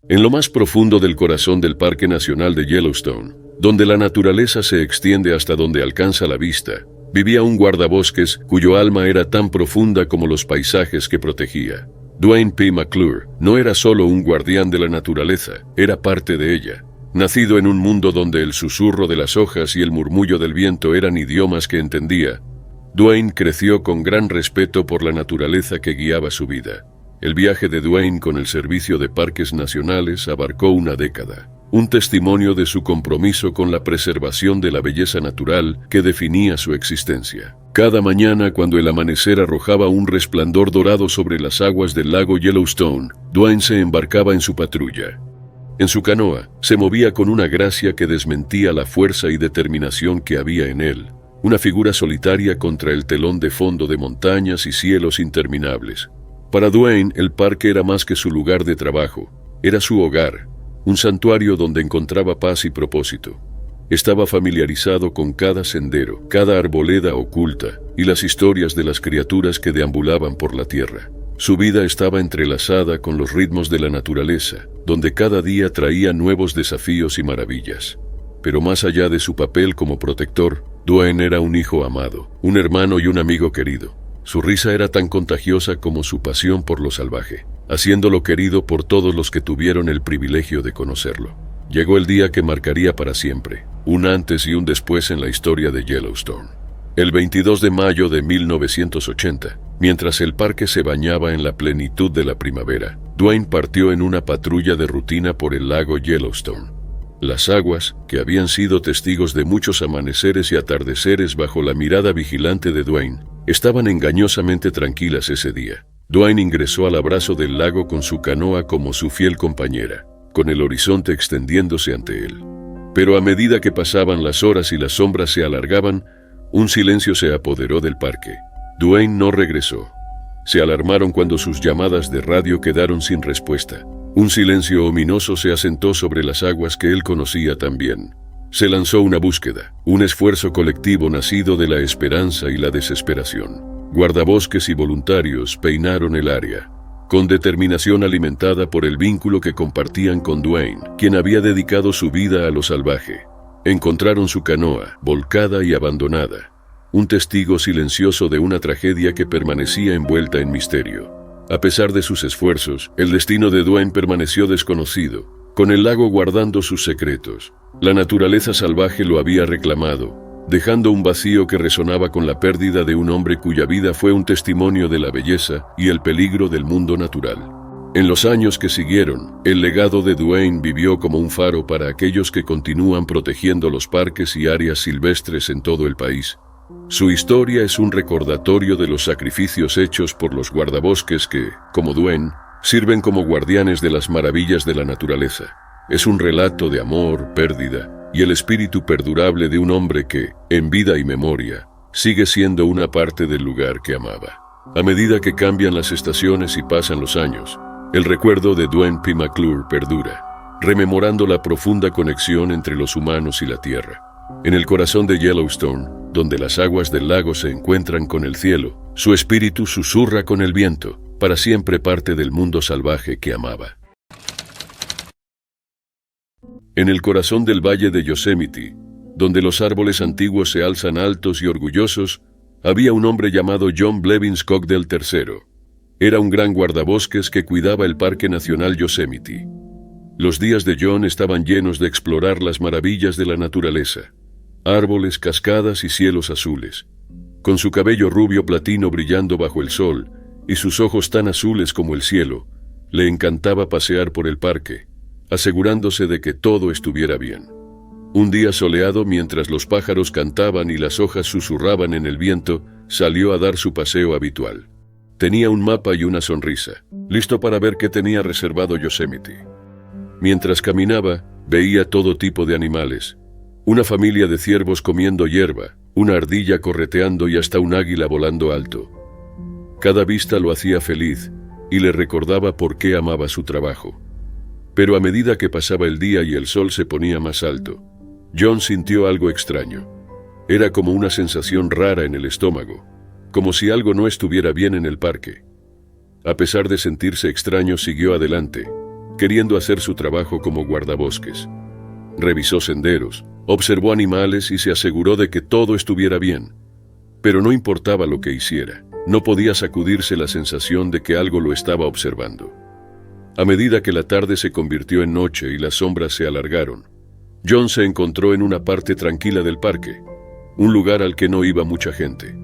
En lo más profundo del corazón del Parque Nacional de Yellowstone, donde la naturaleza se extiende hasta donde alcanza la vista, vivía un guardabosques cuyo alma era tan profunda como los paisajes que protegía. Duane P. McClure no era solo un guardián de la naturaleza, era parte de ella. Nacido en un mundo donde el susurro de las hojas y el murmullo del viento eran idiomas que entendía, Duane creció con gran respeto por la naturaleza que guiaba su vida. El viaje de Duane con el Servicio de Parques Nacionales abarcó una década, un testimonio de su compromiso con la preservación de la belleza natural que definía su existencia. Cada mañana, cuando el amanecer arrojaba un resplandor dorado sobre las aguas del lago Yellowstone, Duane se embarcaba en su patrulla. En su canoa, se movía con una gracia que desmentía la fuerza y determinación que había en él, una figura solitaria contra el telón de fondo de montañas y cielos interminables. Para Duane, el parque era más que su lugar de trabajo, era su hogar, un santuario donde encontraba paz y propósito. Estaba familiarizado con cada sendero, cada arboleda oculta y las historias de las criaturas que deambulaban por la tierra. Su vida estaba entrelazada con los ritmos de la naturaleza, donde cada día traía nuevos desafíos y maravillas. Pero más allá de su papel como protector, Duane era un hijo amado, un hermano y un amigo querido. Su risa era tan contagiosa como su pasión por lo salvaje, haciéndolo querido por todos los que tuvieron el privilegio de conocerlo. Llegó el día que marcaría para siempre, un antes y un después en la historia de Yellowstone. El 22 de mayo de 1980, mientras el parque se bañaba en la plenitud de la primavera, Duane partió en una patrulla de rutina por el lago Yellowstone. Las aguas, que habían sido testigos de muchos amaneceres y atardeceres bajo la mirada vigilante de Duane, estaban engañosamente tranquilas ese día. Duane ingresó al abrazo del lago con su canoa como su fiel compañera, con el horizonte extendiéndose ante él. Pero a medida que pasaban las horas y las sombras se alargaban, un silencio se apoderó del parque. Duane no regresó. Se alarmaron cuando sus llamadas de radio quedaron sin respuesta. Un silencio ominoso se asentó sobre las aguas que él conocía tan bien. Se lanzó una búsqueda, un esfuerzo colectivo nacido de la esperanza y la desesperación. Guardabosques y voluntarios peinaron el área, con determinación alimentada por el vínculo que compartían con Duane, quien había dedicado su vida a lo salvaje. Encontraron su canoa, volcada y abandonada, un testigo silencioso de una tragedia que permanecía envuelta en misterio. A pesar de sus esfuerzos, el destino de Duane permaneció desconocido, con el lago guardando sus secretos. La naturaleza salvaje lo había reclamado, dejando un vacío que resonaba con la pérdida de un hombre cuya vida fue un testimonio de la belleza y el peligro del mundo natural. En los años que siguieron, el legado de Duane vivió como un faro para aquellos que continúan protegiendo los parques y áreas silvestres en todo el país. Su historia es un recordatorio de los sacrificios hechos por los guardabosques que, como Duane, sirven como guardianes de las maravillas de la naturaleza. Es un relato de amor, pérdida y el espíritu perdurable de un hombre que, en vida y memoria, sigue siendo una parte del lugar que amaba. A medida que cambian las estaciones y pasan los años, el recuerdo de Duane P. McClure perdura, rememorando la profunda conexión entre los humanos y la tierra. En el corazón de Yellowstone, donde las aguas del lago se encuentran con el cielo, su espíritu susurra con el viento, para siempre parte del mundo salvaje que amaba. En el corazón del valle de Yosemite, donde los árboles antiguos se alzan altos y orgullosos, había un hombre llamado John Blevins Cogdell III. Era un gran guardabosques que cuidaba el Parque Nacional Yosemite. Los días de John estaban llenos de explorar las maravillas de la naturaleza, árboles, cascadas y cielos azules. Con su cabello rubio platino brillando bajo el sol y sus ojos tan azules como el cielo, le encantaba pasear por el parque, asegurándose de que todo estuviera bien. Un día soleado, mientras los pájaros cantaban y las hojas susurraban en el viento, salió a dar su paseo habitual. Tenía un mapa y una sonrisa, listo para ver qué tenía reservado Yosemite. Mientras caminaba, veía todo tipo de animales, una familia de ciervos comiendo hierba, una ardilla correteando y hasta un águila volando alto. Cada vista lo hacía feliz y le recordaba por qué amaba su trabajo. Pero a medida que pasaba el día y el sol se ponía más alto, John sintió algo extraño. Era como una sensación rara en el estómago, como si algo no estuviera bien en el parque. A pesar de sentirse extraño, siguió adelante, queriendo hacer su trabajo como guardabosques. Revisó senderos, observó animales y se aseguró de que todo estuviera bien. Pero no importaba lo que hiciera, no podía sacudirse la sensación de que algo lo estaba observando. A medida que la tarde se convirtió en noche y las sombras se alargaron, John se encontró en una parte tranquila del parque, un lugar al que no iba mucha gente.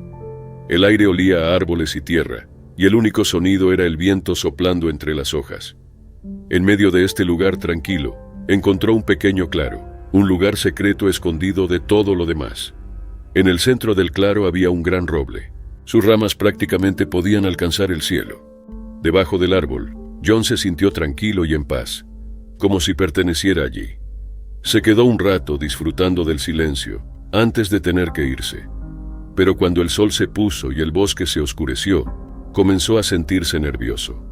El aire olía a árboles y tierra, y el único sonido era el viento soplando entre las hojas. En medio de este lugar tranquilo, encontró un pequeño claro, un lugar secreto escondido de todo lo demás. En el centro del claro había un gran roble. Sus ramas prácticamente podían alcanzar el cielo. Debajo del árbol, John se sintió tranquilo y en paz, como si perteneciera allí. Se quedó un rato disfrutando del silencio, antes de tener que irse. Pero cuando el sol se puso y el bosque se oscureció, comenzó a sentirse nervioso.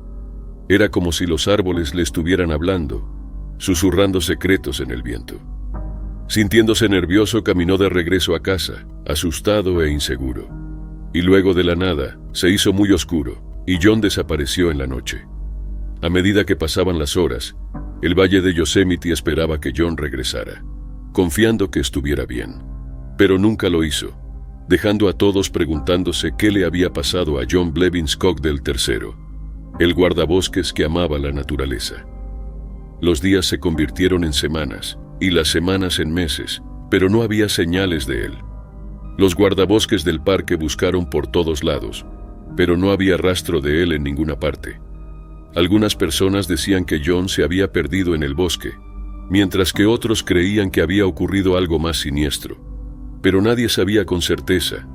Era como si los árboles le estuvieran hablando, susurrando secretos en el viento. Sintiéndose nervioso, caminó de regreso a casa, asustado e inseguro. Y luego de la nada, se hizo muy oscuro, y John desapareció en la noche. A medida que pasaban las horas, el valle de Yosemite esperaba que John regresara, confiando que estuviera bien. Pero nunca lo hizo, dejando a todos preguntándose qué le había pasado a John Blevins Cogdell III, el guardabosques que amaba la naturaleza. Los días se convirtieron en semanas, y las semanas en meses, pero no había señales de él. Los guardabosques del parque buscaron por todos lados, pero no había rastro de él en ninguna parte. Algunas personas decían que John se había perdido en el bosque, mientras que otros creían que había ocurrido algo más siniestro. Pero nadie sabía con certeza,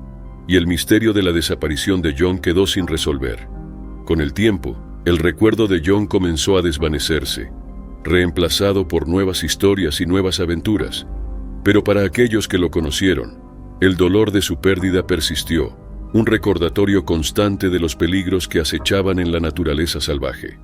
y el misterio de la desaparición de John quedó sin resolver. Con el tiempo, el recuerdo de John comenzó a desvanecerse, reemplazado por nuevas historias y nuevas aventuras. Pero para aquellos que lo conocieron, el dolor de su pérdida persistió, un recordatorio constante de los peligros que acechaban en la naturaleza salvaje.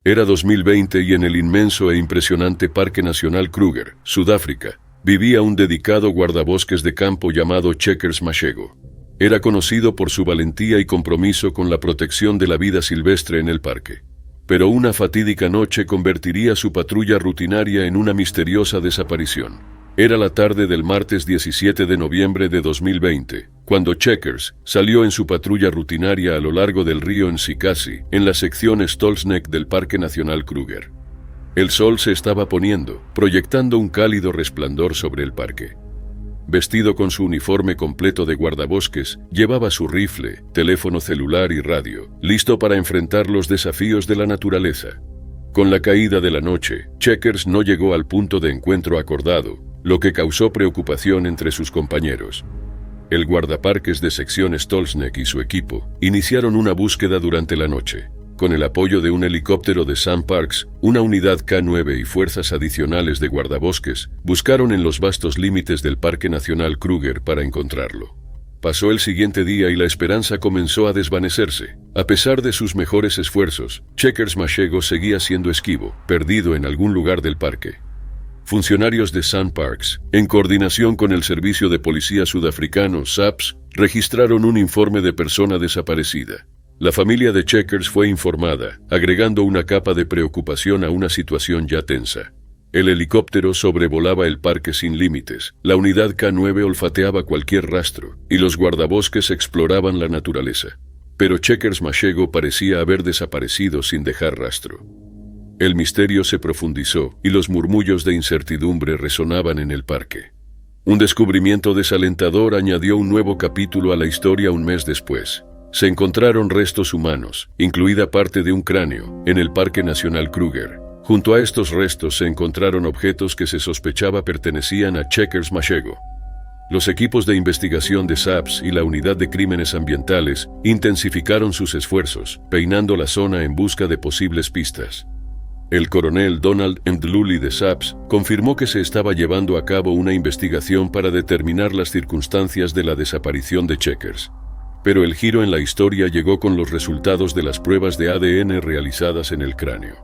Era 2020 y en el inmenso e impresionante Parque Nacional Kruger, Sudáfrica, vivía un dedicado guardabosques de campo llamado Checkers Mashego. Era conocido por su valentía y compromiso con la protección de la vida silvestre en el parque. Pero una fatídica noche convertiría su patrulla rutinaria en una misteriosa desaparición. Era la tarde del martes 17 de noviembre de 2020, cuando Checkers salió en su patrulla rutinaria a lo largo del río Nsikasi, en la sección Stolzneck del Parque Nacional Kruger. El sol se estaba poniendo, proyectando un cálido resplandor sobre el parque. Vestido con su uniforme completo de guardabosques, llevaba su rifle, teléfono celular y radio, listo para enfrentar los desafíos de la naturaleza. Con la caída de la noche, Checkers no llegó al punto de encuentro acordado, lo que causó preocupación entre sus compañeros. El guardaparques de sección Stolzneck y su equipo iniciaron una búsqueda durante la noche. Con el apoyo de un helicóptero de Sam Parks, una unidad K-9 y fuerzas adicionales de guardabosques, buscaron en los vastos límites del Parque Nacional Kruger para encontrarlo. Pasó el siguiente día y la esperanza comenzó a desvanecerse. A pesar de sus mejores esfuerzos, Checkers Mashego seguía siendo esquivo, perdido en algún lugar del parque. Funcionarios de Sam Parks, en coordinación con el Servicio de Policía Sudafricano, SAPS, registraron un informe de persona desaparecida. La familia de Checkers fue informada, agregando una capa de preocupación a una situación ya tensa. El helicóptero sobrevolaba el parque sin límites, la unidad K-9 olfateaba cualquier rastro, y los guardabosques exploraban la naturaleza. Pero Checkers Mashego parecía haber desaparecido sin dejar rastro. El misterio se profundizó, y los murmullos de incertidumbre resonaban en el parque. Un descubrimiento desalentador añadió un nuevo capítulo a la historia un mes después. Se encontraron restos humanos, incluida parte de un cráneo, en el Parque Nacional Kruger. Junto a estos restos se encontraron objetos que se sospechaba pertenecían a Checkers Mashego. Los equipos de investigación de SAPS y la Unidad de Crímenes Ambientales intensificaron sus esfuerzos, peinando la zona en busca de posibles pistas. El coronel Donald Mdluli de SAPS confirmó que se estaba llevando a cabo una investigación para determinar las circunstancias de la desaparición de Checkers. Pero el giro en la historia llegó con los resultados de las pruebas de ADN realizadas en el cráneo.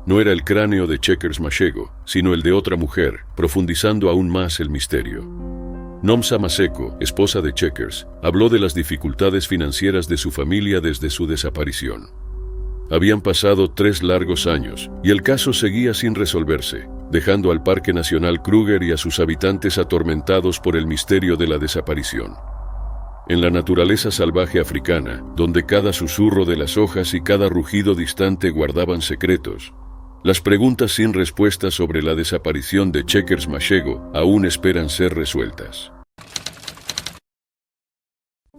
No era el cráneo de Checkers Mashego, sino el de otra mujer, profundizando aún más el misterio. Nomsa Maseko, esposa de Checkers, habló de las dificultades financieras de su familia desde su desaparición. Habían pasado 3 largos años y el caso seguía sin resolverse, dejando al Parque Nacional Kruger y a sus habitantes atormentados por el misterio de la desaparición. En la naturaleza salvaje africana, donde cada susurro de las hojas y cada rugido distante guardaban secretos, las preguntas sin respuesta sobre la desaparición de Checkers Mashego aún esperan ser resueltas.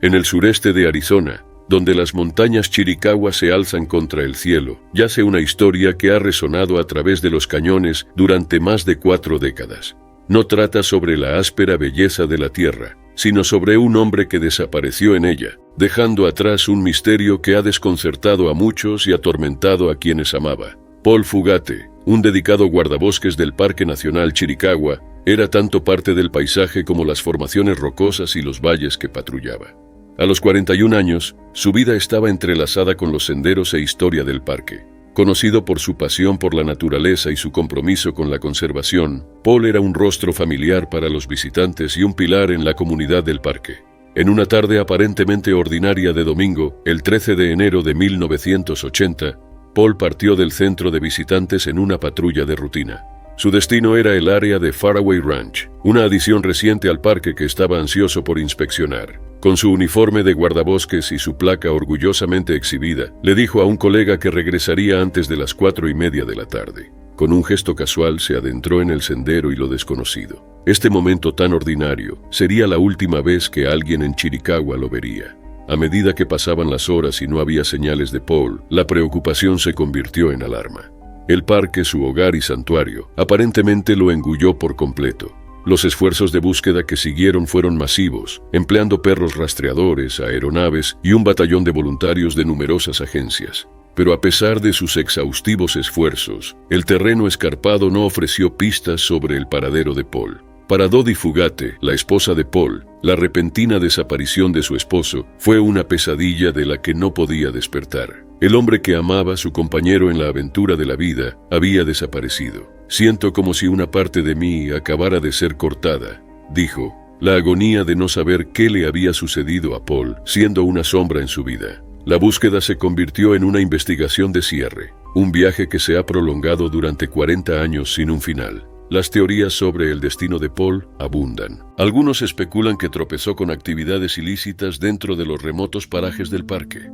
En el sureste de Arizona, donde las montañas Chiricahua se alzan contra el cielo, yace una historia que ha resonado a través de los cañones durante más de 4 décadas. No trata sobre la áspera belleza de la tierra, sino sobre un hombre que desapareció en ella, dejando atrás un misterio que ha desconcertado a muchos y atormentado a quienes amaba. Paul Fugate, un dedicado guardabosques del Parque Nacional Chiricahua, era tanto parte del paisaje como las formaciones rocosas y los valles que patrullaba. A los 41 años, su vida estaba entrelazada con los senderos e historia del parque. Conocido por su pasión por la naturaleza y su compromiso con la conservación, Paul era un rostro familiar para los visitantes y un pilar en la comunidad del parque. En una tarde aparentemente ordinaria de domingo, el 13 de enero de 1980, Paul partió del centro de visitantes en una patrulla de rutina. Su destino era el área de Faraway Ranch, una adición reciente al parque que estaba ansioso por inspeccionar. Con su uniforme de guardabosques y su placa orgullosamente exhibida, le dijo a un colega que regresaría antes de las 4:30 de la tarde. Con un gesto casual se adentró en el sendero y lo desconocido. Este momento tan ordinario sería la última vez que alguien en Chiricahua lo vería. A medida que pasaban las horas y no había señales de Paul, la preocupación se convirtió en alarma. El parque, su hogar y santuario, aparentemente lo engulló por completo. Los esfuerzos de búsqueda que siguieron fueron masivos, empleando perros rastreadores, aeronaves y un batallón de voluntarios de numerosas agencias. Pero a pesar de sus exhaustivos esfuerzos, el terreno escarpado no ofreció pistas sobre el paradero de Paul. Para Dodi Fugate, la esposa de Paul, la repentina desaparición de su esposo fue una pesadilla de la que no podía despertar. El hombre que amaba, su compañero en la aventura de la vida, había desaparecido. Siento como si una parte de mí acabara de ser cortada, dijo. La agonía de no saber qué le había sucedido a Paul, siendo una sombra en su vida. La búsqueda se convirtió en una investigación de cierre, un viaje que se ha prolongado durante 40 años sin un final. Las teorías sobre el destino de Paul abundan. Algunos especulan que tropezó con actividades ilícitas dentro de los remotos parajes del parque.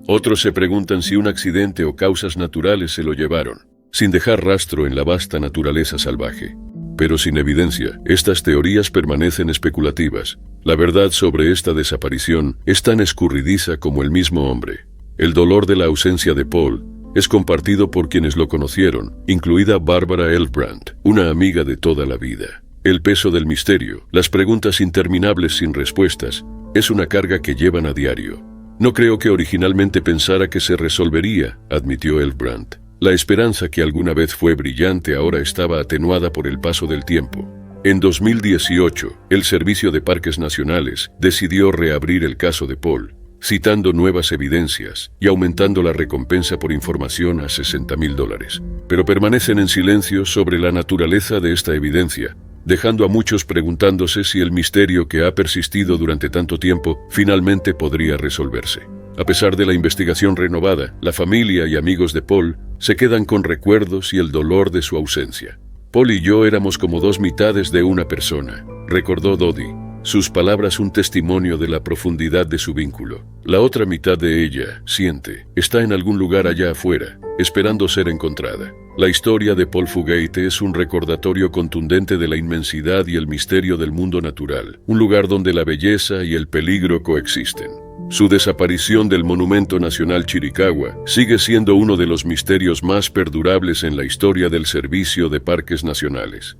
Otros se preguntan si un accidente o causas naturales se lo llevaron, sin dejar rastro en la vasta naturaleza salvaje. Pero sin evidencia, estas teorías permanecen especulativas. La verdad sobre esta desaparición es tan escurridiza como el mismo hombre. El dolor de la ausencia de Paul es compartido por quienes lo conocieron, incluida Barbara Elbrandt, una amiga de toda la vida. El peso del misterio, las preguntas interminables sin respuestas, es una carga que llevan a diario. No creo que originalmente pensara que se resolvería, admitió Elbrandt. La esperanza que alguna vez fue brillante ahora estaba atenuada por el paso del tiempo. En 2018, el Servicio de Parques Nacionales decidió reabrir el caso de Paul, citando nuevas evidencias y aumentando la recompensa por información a $60,000. Pero permanecen en silencio sobre la naturaleza de esta evidencia, dejando a muchos preguntándose si el misterio que ha persistido durante tanto tiempo finalmente podría resolverse. A pesar de la investigación renovada, la familia y amigos de Paul se quedan con recuerdos y el dolor de su ausencia. Paul y yo éramos como dos mitades de una persona, recordó Dodi. Sus palabras un testimonio de la profundidad de su vínculo. La otra mitad de ella, siente, está en algún lugar allá afuera, esperando ser encontrada. La historia de Paul Fugate es un recordatorio contundente de la inmensidad y el misterio del mundo natural, un lugar donde la belleza y el peligro coexisten. Su desaparición del Monumento Nacional Chiricahua sigue siendo uno de los misterios más perdurables en la historia del Servicio de Parques Nacionales.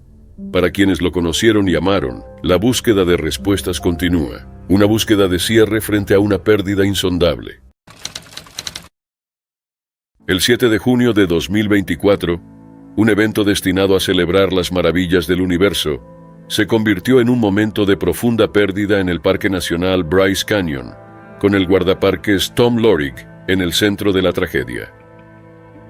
Para quienes lo conocieron y amaron, la búsqueda de respuestas continúa, una búsqueda de cierre frente a una pérdida insondable. El 7 de junio de 2024, un evento destinado a celebrar las maravillas del universo, se convirtió en un momento de profunda pérdida en el Parque Nacional Bryce Canyon, con el guardaparques Tom Lorig en el centro de la tragedia.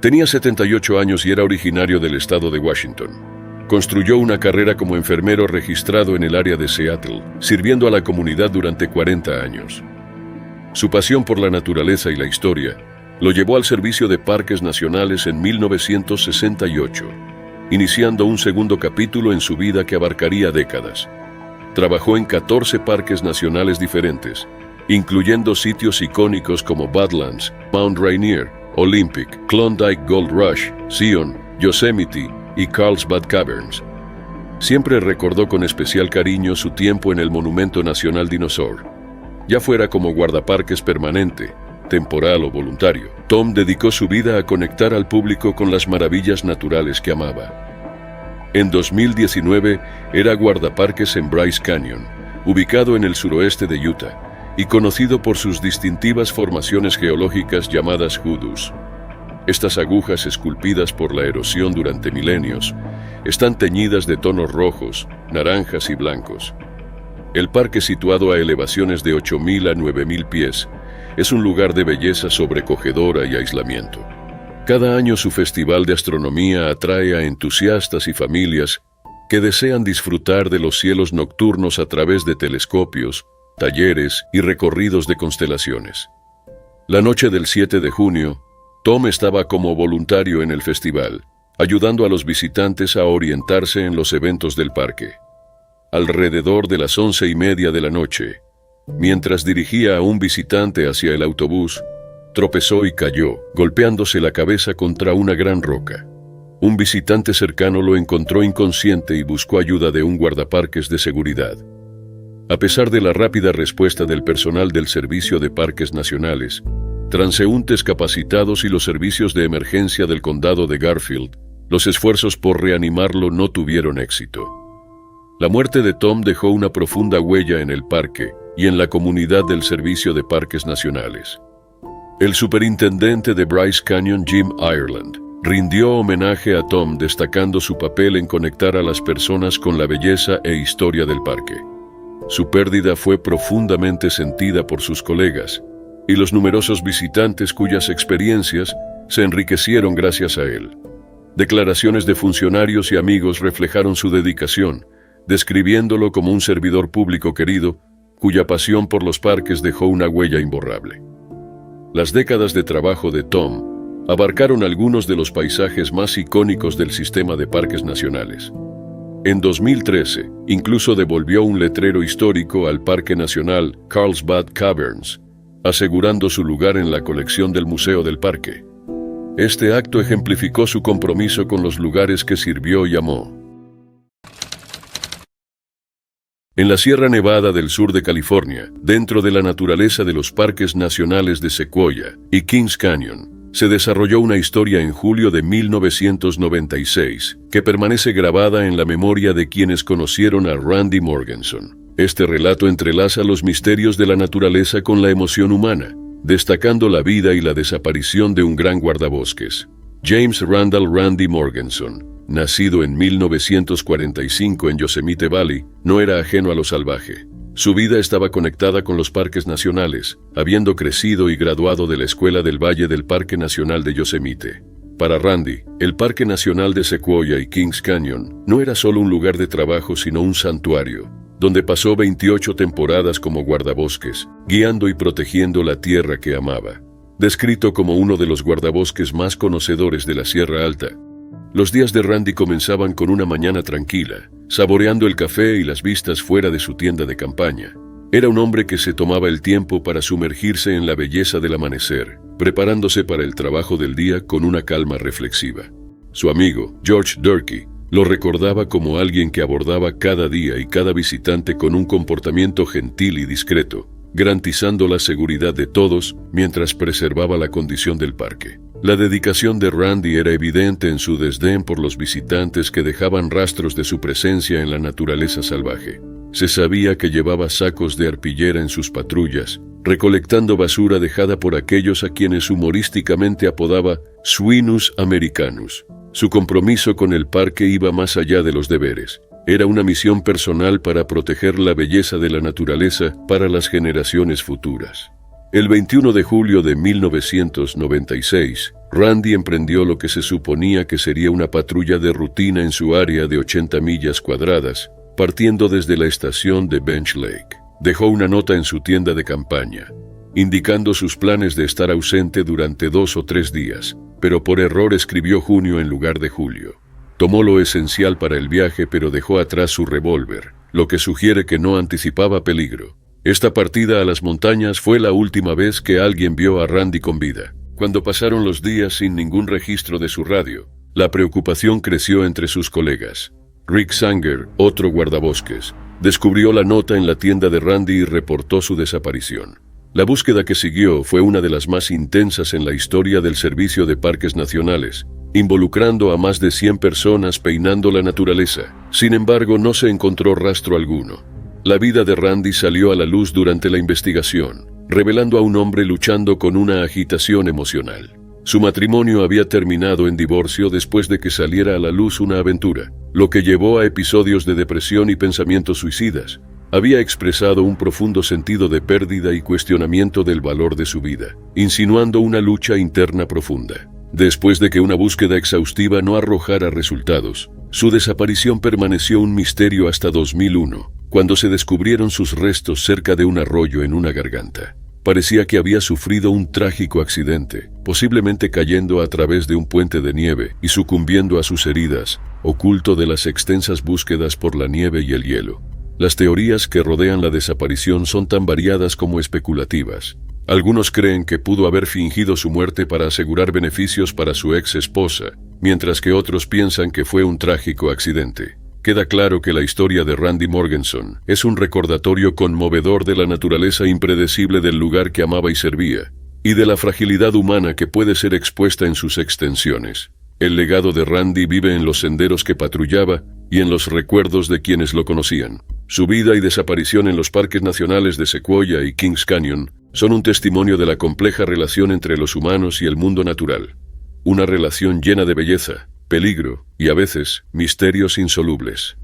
Tenía 78 años y era originario del estado de Washington. Construyó una carrera como enfermero registrado en el área de Seattle, sirviendo a la comunidad durante 40 años. Su pasión por la naturaleza y la historia Lo llevó al Servicio de Parques Nacionales en 1968, iniciando un segundo capítulo en su vida que abarcaría décadas. Trabajó en 14 parques nacionales diferentes, incluyendo sitios icónicos como Badlands, Mount Rainier, Olympic, Klondike Gold Rush, Zion, Yosemite y Carlsbad Caverns. Siempre recordó con especial cariño su tiempo en el Monumento Nacional Dinosaur. Ya fuera como guardaparques permanente, temporal o voluntario, Tom dedicó su vida a conectar al público con las maravillas naturales que amaba. En 2019 era guardaparques en Bryce Canyon, ubicado en el suroeste de Utah, y conocido por sus distintivas formaciones geológicas llamadas hoodoos. Estas agujas esculpidas por la erosión durante milenios están teñidas de tonos rojos, naranjas y blancos. El parque, situado a elevaciones de 8.000 a 9.000 pies, es un lugar de belleza sobrecogedora y aislamiento. Cada año su festival de astronomía atrae a entusiastas y familias que desean disfrutar de los cielos nocturnos a través de telescopios, talleres y recorridos de constelaciones. La noche del 7 de junio, Tom estaba como voluntario en el festival, ayudando a los visitantes a orientarse en los eventos del parque. Alrededor de las 11:30 de la noche, mientras dirigía a un visitante hacia el autobús, tropezó y cayó, golpeándose la cabeza contra una gran roca. Un visitante cercano lo encontró inconsciente y buscó ayuda de un guardaparques de seguridad. A pesar de la rápida respuesta del personal del Servicio de Parques Nacionales, transeúntes capacitados y los servicios de emergencia del condado de Garfield, los esfuerzos por reanimarlo no tuvieron éxito. La muerte de Tom dejó una profunda huella en el parque y en la comunidad del Servicio de Parques Nacionales. El superintendente de Bryce Canyon, Jim Ireland, rindió homenaje a Tom destacando su papel en conectar a las personas con la belleza e historia del parque. Su pérdida fue profundamente sentida por sus colegas y los numerosos visitantes cuyas experiencias se enriquecieron gracias a él. Declaraciones de funcionarios y amigos reflejaron su dedicación, describiéndolo como un servidor público querido, cuya pasión por los parques dejó una huella imborrable. Las décadas de trabajo de Tom abarcaron algunos de los paisajes más icónicos del sistema de parques nacionales. En 2013, incluso devolvió un letrero histórico al Parque Nacional Carlsbad Caverns, asegurando su lugar en la colección del Museo del Parque. Este acto ejemplificó su compromiso con los lugares que sirvió y amó. En la Sierra Nevada del sur de California, dentro de la naturaleza de los parques nacionales de Sequoia y Kings Canyon, se desarrolló una historia en julio de 1996 que permanece grabada en la memoria de quienes conocieron a Randy Morgenson. Este relato entrelaza los misterios de la naturaleza con la emoción humana, destacando la vida y la desaparición de un gran guardabosques. James Randall Randy Morgenson, nacido en 1945 en Yosemite Valley, no era ajeno a lo salvaje. Su vida estaba conectada con los parques nacionales, habiendo crecido y graduado de la Escuela del Valle del Parque Nacional de Yosemite. Para Randy, el Parque Nacional de Sequoia y Kings Canyon no era solo un lugar de trabajo, sino un santuario, donde pasó 28 temporadas como guardabosques, guiando y protegiendo la tierra que amaba. Descrito como uno de los guardabosques más conocedores de la Sierra Alta, los días de Randy comenzaban con una mañana tranquila, saboreando el café y las vistas fuera de su tienda de campaña. Era un hombre que se tomaba el tiempo para sumergirse en la belleza del amanecer, preparándose para el trabajo del día con una calma reflexiva. Su amigo, George Durkee, lo recordaba como alguien que abordaba cada día y cada visitante con un comportamiento gentil y discreto, garantizando la seguridad de todos mientras preservaba la condición del parque. La dedicación de Randy era evidente en su desdén por los visitantes que dejaban rastros de su presencia en la naturaleza salvaje. Se sabía que llevaba sacos de arpillera en sus patrullas, recolectando basura dejada por aquellos a quienes humorísticamente apodaba Suinus Americanus. Su compromiso con el parque iba más allá de los deberes. Era una misión personal para proteger la belleza de la naturaleza para las generaciones futuras. El 21 de julio de 1996, Randy emprendió lo que se suponía que sería una patrulla de rutina en su área de 80 millas cuadradas, partiendo desde la estación de Bench Lake. Dejó una nota en su tienda de campaña. indicando sus planes de estar ausente durante 2 o 3 días, pero por error escribió junio en lugar de julio. Tomó lo esencial para el viaje, pero dejó atrás su revólver, lo que sugiere que no anticipaba peligro. Esta partida a las montañas fue la última vez que alguien vio a Randy con vida. Cuando pasaron los días sin ningún registro de su radio, la preocupación creció entre sus colegas. Rick Sanger, otro guardabosques, descubrió la nota en la tienda de Randy y reportó su desaparición. La búsqueda que siguió fue una de las más intensas en la historia del Servicio de Parques Nacionales, involucrando a más de 100 personas peinando la naturaleza. Sin embargo, no se encontró rastro alguno. La vida de Randy salió a la luz durante la investigación, revelando a un hombre luchando con una agitación emocional. Su matrimonio había terminado en divorcio después de que saliera a la luz una aventura, lo que llevó a episodios de depresión y pensamientos suicidas. Había expresado un profundo sentido de pérdida y cuestionamiento del valor de su vida, insinuando una lucha interna profunda. Después de que una búsqueda exhaustiva no arrojara resultados, su desaparición permaneció un misterio hasta 2001, cuando se descubrieron sus restos cerca de un arroyo en una garganta. Parecía que había sufrido un trágico accidente, posiblemente cayendo a través de un puente de nieve y sucumbiendo a sus heridas, oculto de las extensas búsquedas por la nieve y el hielo. Las teorías que rodean la desaparición son tan variadas como especulativas. Algunos creen que pudo haber fingido su muerte para asegurar beneficios para su ex esposa, mientras que otros piensan que fue un trágico accidente. Queda claro que la historia de Randy Morgenson es un recordatorio conmovedor de la naturaleza impredecible del lugar que amaba y servía, y de la fragilidad humana que puede ser expuesta en sus extensiones. El legado de Randy vive en los senderos que patrullaba y en los recuerdos de quienes lo conocían. Su vida y desaparición en los parques nacionales de Sequoia y Kings Canyon son un testimonio de la compleja relación entre los humanos y el mundo natural. Una relación llena de belleza, peligro y, a veces, misterios insolubles.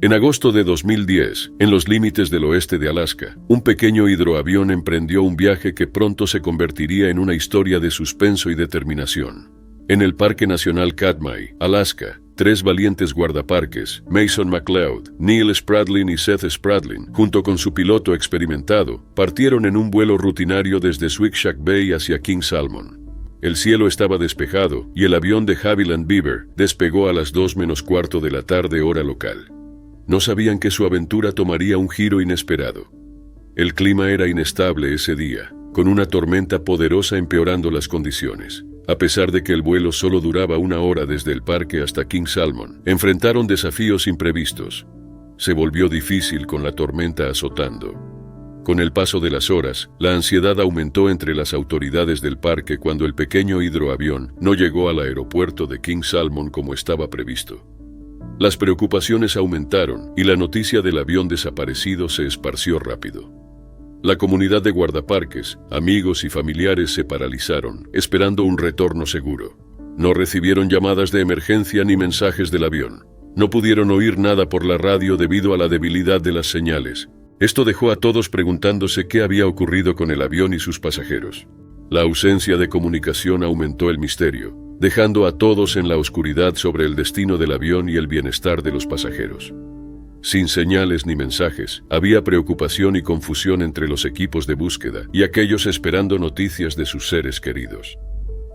En agosto de 2010, en los límites del oeste de Alaska, un pequeño hidroavión emprendió un viaje que pronto se convertiría en una historia de suspenso y determinación. En el Parque Nacional Katmai, Alaska, 3 valientes guardaparques, Mason McLeod, Neil Spradlin y Seth Spradlin, junto con su piloto experimentado, partieron en un vuelo rutinario desde Swikshack Bay hacia King Salmon. El cielo estaba despejado y el avión de Haviland Beaver despegó a las 2:15 de la tarde hora local. No sabían que su aventura tomaría un giro inesperado. El clima era inestable ese día, con una tormenta poderosa empeorando las condiciones. A pesar de que el vuelo solo duraba 1 hora desde el parque hasta King Salmon, enfrentaron desafíos imprevistos. Se volvió difícil con la tormenta azotando. Con el paso de las horas, la ansiedad aumentó entre las autoridades del parque cuando el pequeño hidroavión no llegó al aeropuerto de King Salmon como estaba previsto. Las preocupaciones aumentaron y la noticia del avión desaparecido se esparció rápido. La comunidad de guardaparques, amigos y familiares se paralizaron, esperando un retorno seguro. No recibieron llamadas de emergencia ni mensajes del avión. No pudieron oír nada por la radio debido a la debilidad de las señales. Esto dejó a todos preguntándose qué había ocurrido con el avión y sus pasajeros. La ausencia de comunicación aumentó el misterio, dejando a todos en la oscuridad sobre el destino del avión y el bienestar de los pasajeros. Sin señales ni mensajes, había preocupación y confusión entre los equipos de búsqueda y aquellos esperando noticias de sus seres queridos.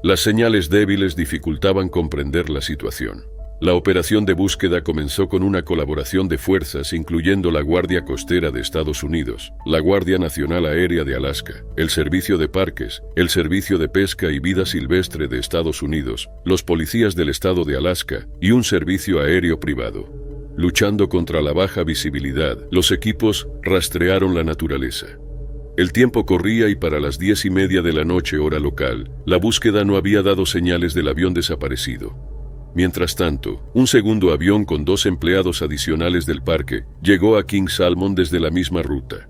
Las señales débiles dificultaban comprender la situación. La operación de búsqueda comenzó con una colaboración de fuerzas incluyendo la Guardia Costera de Estados Unidos, la Guardia Nacional Aérea de Alaska, el Servicio de Parques, el Servicio de Pesca y Vida Silvestre de Estados Unidos, los policías del estado de Alaska y un servicio aéreo privado. Luchando contra la baja visibilidad, los equipos rastrearon la naturaleza. El tiempo corría y para las 10:30 de la noche hora local, la búsqueda no había dado señales del avión desaparecido. Mientras tanto, un segundo avión con 2 empleados adicionales del parque llegó a King Salmon desde la misma ruta.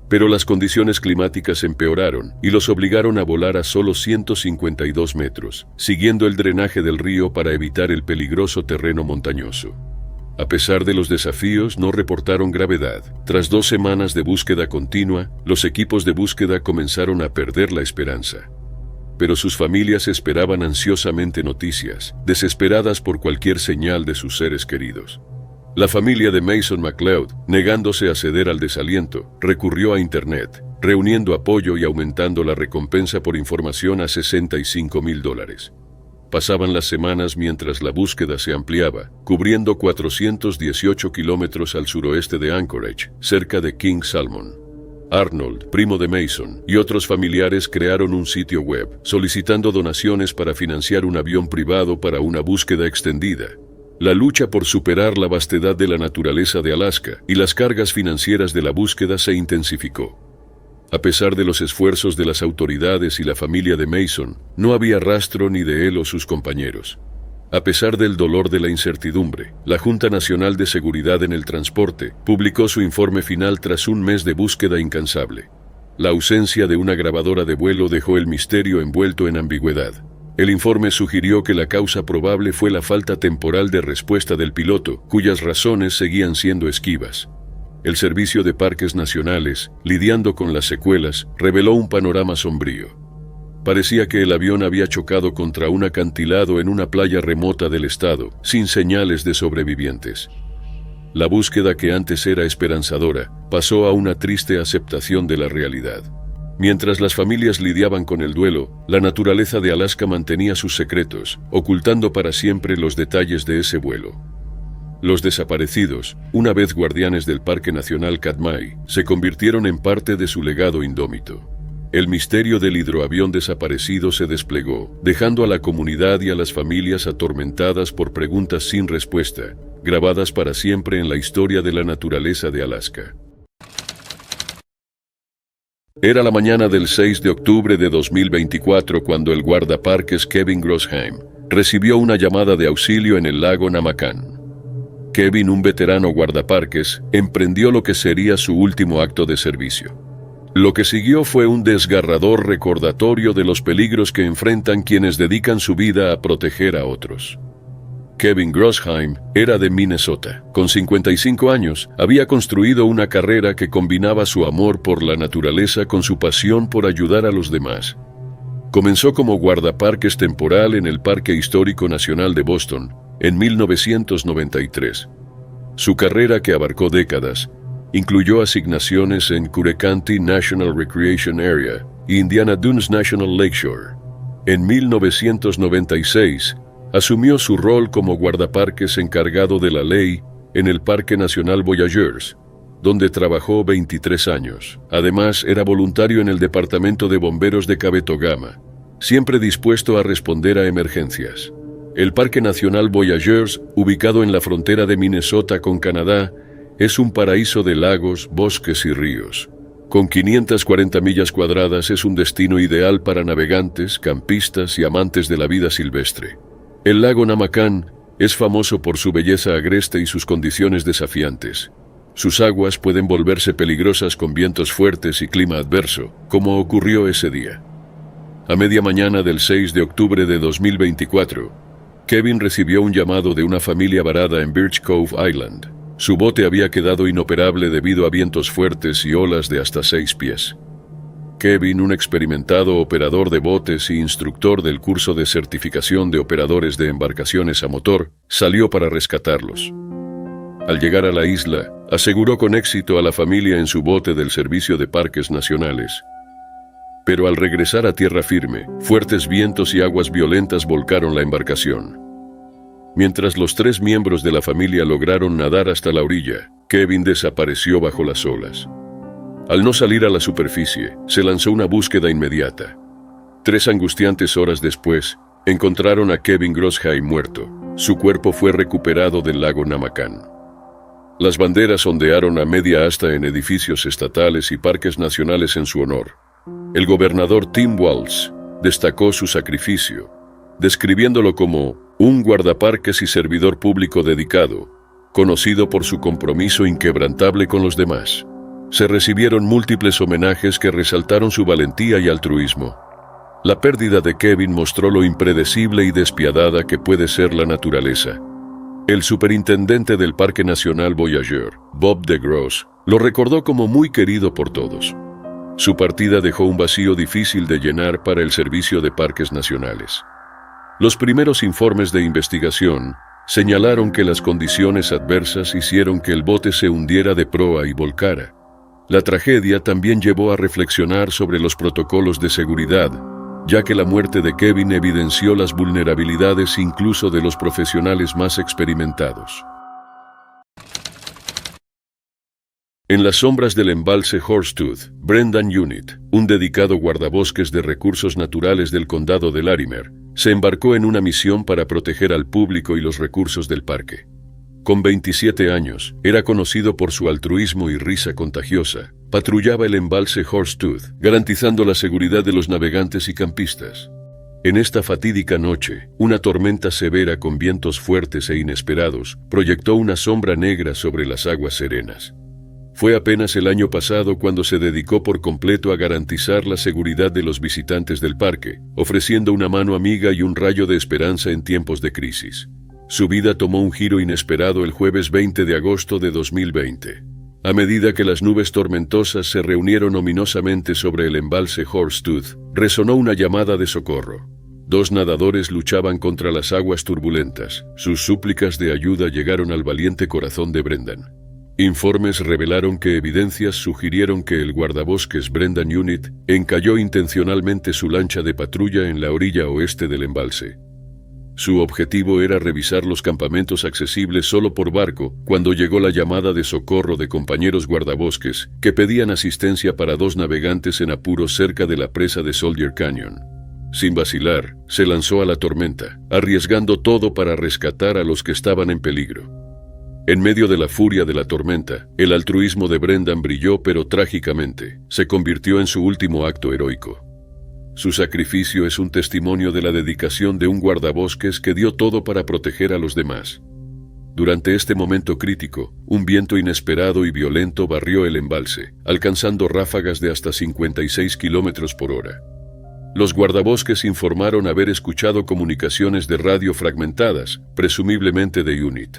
Pero las condiciones climáticas empeoraron y los obligaron a volar a solo 152 metros, siguiendo el drenaje del río para evitar el peligroso terreno montañoso. A pesar de los desafíos, no reportaron gravedad. Tras 2 semanas de búsqueda continua, los equipos de búsqueda comenzaron a perder la esperanza. Pero sus familias esperaban ansiosamente noticias, desesperadas por cualquier señal de sus seres queridos. La familia de Mason McLeod, negándose a ceder al desaliento, recurrió a Internet, reuniendo apoyo y aumentando la recompensa por información a $65,000. Pasaban las semanas mientras la búsqueda se ampliaba, cubriendo 418 kilómetros al suroeste de Anchorage, cerca de King Salmon. Arnold, primo de Mason, y otros familiares crearon un sitio web, solicitando donaciones para financiar un avión privado para una búsqueda extendida. La lucha por superar la vastedad de la naturaleza de Alaska y las cargas financieras de la búsqueda se intensificó. A pesar de los esfuerzos de las autoridades y la familia de Mason, no había rastro ni de él o sus compañeros. A pesar del dolor de la incertidumbre, la Junta Nacional de Seguridad en el Transporte publicó su informe final tras un mes de búsqueda incansable. La ausencia de una grabadora de vuelo dejó el misterio envuelto en ambigüedad. El informe sugirió que la causa probable fue la falta temporal de respuesta del piloto, cuyas razones seguían siendo esquivas. El Servicio de Parques Nacionales, lidiando con las secuelas, reveló un panorama sombrío. Parecía que el avión había chocado contra un acantilado en una playa remota del estado, sin señales de sobrevivientes. La búsqueda que antes era esperanzadora, pasó a una triste aceptación de la realidad. Mientras las familias lidiaban con el duelo, la naturaleza de Alaska mantenía sus secretos, ocultando para siempre los detalles de ese vuelo. Los desaparecidos, una vez guardianes del Parque Nacional Katmai, se convirtieron en parte de su legado indómito. El misterio del hidroavión desaparecido se desplegó, dejando a la comunidad y a las familias atormentadas por preguntas sin respuesta, grabadas para siempre en la historia de la naturaleza de Alaska. Era la mañana del 6 de octubre de 2024 cuando el guardaparques Kevin Grossheim recibió una llamada de auxilio en el lago Namakan. Kevin, un veterano guardaparques, emprendió lo que sería su último acto de servicio. Lo que siguió fue un desgarrador recordatorio de los peligros que enfrentan quienes dedican su vida a proteger a otros. Kevin Grossheim era de Minnesota. Con 55 años, había construido una carrera que combinaba su amor por la naturaleza con su pasión por ayudar a los demás. Comenzó como guardaparques temporal en el Parque Histórico Nacional de Boston en 1993. Su carrera, que abarcó décadas, incluyó asignaciones en Curecanti National Recreation Area y Indiana Dunes National Lakeshore. En 1996, asumió su rol como guardaparques encargado de la ley en el Parque Nacional Voyageurs, donde trabajó 23 años. Además, era voluntario en el Departamento de Bomberos de Cabetogama, siempre dispuesto a responder a emergencias. El Parque Nacional Voyageurs, ubicado en la frontera de Minnesota con Canadá, es un paraíso de lagos, bosques y ríos. Con 540 millas cuadradas es un destino ideal para navegantes, campistas y amantes de la vida silvestre. El lago Namakan es famoso por su belleza agreste y sus condiciones desafiantes. Sus aguas pueden volverse peligrosas con vientos fuertes y clima adverso, como ocurrió ese día. A media mañana del 6 de octubre de 2024, Kevin recibió un llamado de una familia varada en Birch Cove Island. Su bote había quedado inoperable debido a vientos fuertes y olas de hasta 6 pies. Kevin, un experimentado operador de botes y instructor del curso de certificación de operadores de embarcaciones a motor, salió para rescatarlos. Al llegar a la isla, aseguró con éxito a la familia en su bote del Servicio de Parques Nacionales. Pero al regresar a tierra firme, fuertes vientos y aguas violentas volcaron la embarcación. Mientras los 3 miembros de la familia lograron nadar hasta la orilla, Kevin desapareció bajo las olas. Al no salir a la superficie, se lanzó una búsqueda inmediata. 3 angustiantes horas después, encontraron a Kevin Grossheim muerto. Su cuerpo fue recuperado del lago Namakan. Las banderas ondearon a media asta en edificios estatales y parques nacionales en su honor. El gobernador Tim Walz destacó su sacrificio, describiéndolo como un guardaparques y servidor público dedicado, conocido por su compromiso inquebrantable con los demás. Se recibieron múltiples homenajes que resaltaron su valentía y altruismo. La pérdida de Kevin mostró lo impredecible y despiadada que puede ser la naturaleza. El superintendente del Parque Nacional Voyageur, Bob DeGrosse, lo recordó como muy querido por todos. Su partida dejó un vacío difícil de llenar para el Servicio de Parques Nacionales. Los primeros informes de investigación Señalaron que las condiciones adversas hicieron que el bote se hundiera de proa y volcara. La tragedia también llevó a reflexionar sobre los protocolos de seguridad, ya que la muerte de Kevin evidenció las vulnerabilidades incluso de los profesionales más experimentados. En las sombras del embalse Horsetooth, Brendan Unit, un dedicado guardabosques de recursos naturales del condado de Larimer, se embarcó en una misión para proteger al público y los recursos del parque. Con 27 años, era conocido por su altruismo y risa contagiosa. Patrullaba el embalse Horsetooth, garantizando la seguridad de los navegantes y campistas. En esta fatídica noche, una tormenta severa con vientos fuertes e inesperados proyectó una sombra negra sobre las aguas serenas. Fue apenas el año pasado cuando se dedicó por completo a garantizar la seguridad de los visitantes del parque, ofreciendo una mano amiga y un rayo de esperanza en tiempos de crisis. Su vida tomó un giro inesperado el jueves 20 de agosto de 2020. A medida que las nubes tormentosas se reunieron ominosamente sobre el embalse Horsetooth, resonó una llamada de socorro. 2 nadadores luchaban contra las aguas turbulentas. Sus súplicas de ayuda llegaron al valiente corazón de Brendan. Informes revelaron que evidencias sugirieron que el guardabosques Brendan Unit encalló intencionalmente su lancha de patrulla en la orilla oeste del embalse. Su objetivo era revisar los campamentos accesibles solo por barco cuando llegó la llamada de socorro de compañeros guardabosques que pedían asistencia para 2 navegantes en apuros cerca de la presa de Soldier Canyon. Sin vacilar, se lanzó a la tormenta, arriesgando todo para rescatar a los que estaban en peligro. En medio de la furia de la tormenta, el altruismo de Brendan brilló, pero trágicamente, se convirtió en su último acto heroico. Su sacrificio es un testimonio de la dedicación de un guardabosques que dio todo para proteger a los demás. Durante este momento crítico, un viento inesperado y violento barrió el embalse, alcanzando ráfagas de hasta 56 kilómetros por hora. Los guardabosques informaron haber escuchado comunicaciones de radio fragmentadas, presumiblemente de Unit.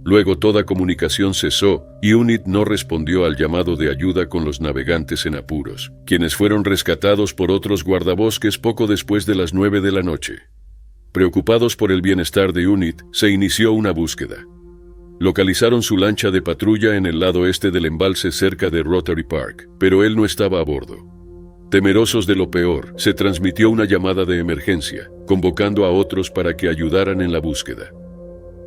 Luego toda comunicación cesó y Unit no respondió al llamado de ayuda con los navegantes en apuros, quienes fueron rescatados por otros guardabosques poco después de las 9 de la noche. Preocupados por el bienestar de Unit, se inició una búsqueda. Localizaron su lancha de patrulla en el lado este del embalse cerca de Rotary Park, pero él no estaba a bordo. Temerosos de lo peor, se transmitió una llamada de emergencia, convocando a otros para que ayudaran en la búsqueda.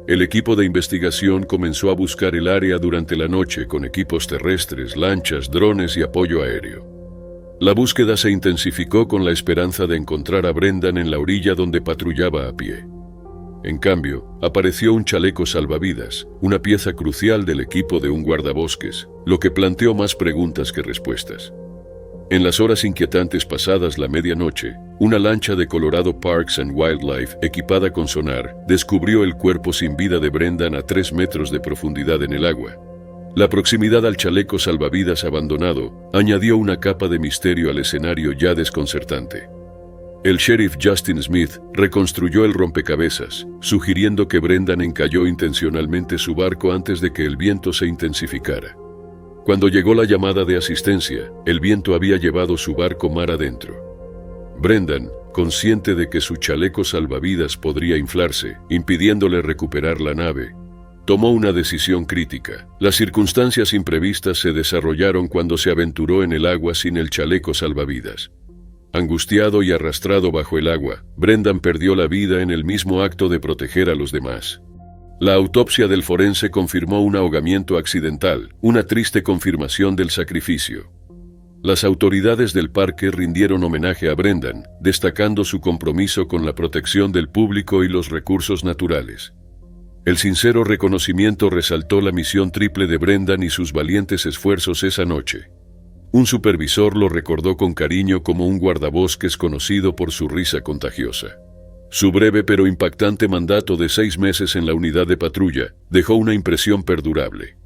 El equipo de investigación comenzó a buscar el área durante la noche con equipos terrestres, lanchas, drones y apoyo aéreo. La búsqueda se intensificó con la esperanza de encontrar a Brendan en la orilla donde patrullaba a pie. En cambio, apareció un chaleco salvavidas, una pieza crucial del equipo de un guardabosques, lo que planteó más preguntas que respuestas. En las horas inquietantes pasadas la medianoche, una lancha de Colorado Parks and Wildlife equipada con sonar descubrió el cuerpo sin vida de Brendan a 3 metros de profundidad en el agua. La proximidad al chaleco salvavidas abandonado añadió una capa de misterio al escenario ya desconcertante. El sheriff Justin Smith reconstruyó el rompecabezas, sugiriendo que Brendan encalló intencionalmente su barco antes de que el viento se intensificara. Cuando llegó la llamada de asistencia, el viento había llevado su barco mar adentro. Brendan, consciente de que su chaleco salvavidas podría inflarse, impidiéndole recuperar la nave, tomó una decisión crítica. Las circunstancias imprevistas se desarrollaron cuando se aventuró en el agua sin el chaleco salvavidas. Angustiado y arrastrado bajo el agua, Brendan perdió la vida en el mismo acto de proteger a los demás. La autopsia del forense confirmó un ahogamiento accidental, una triste confirmación del sacrificio. Las autoridades del parque rindieron homenaje a Brendan, destacando su compromiso con la protección del público y los recursos naturales. El sincero reconocimiento resaltó la misión triple de Brendan y sus valientes esfuerzos esa noche. Un supervisor lo recordó con cariño como un guardabosques conocido por su risa contagiosa. Su breve pero impactante mandato de 6 meses en la unidad de patrulla dejó una impresión perdurable.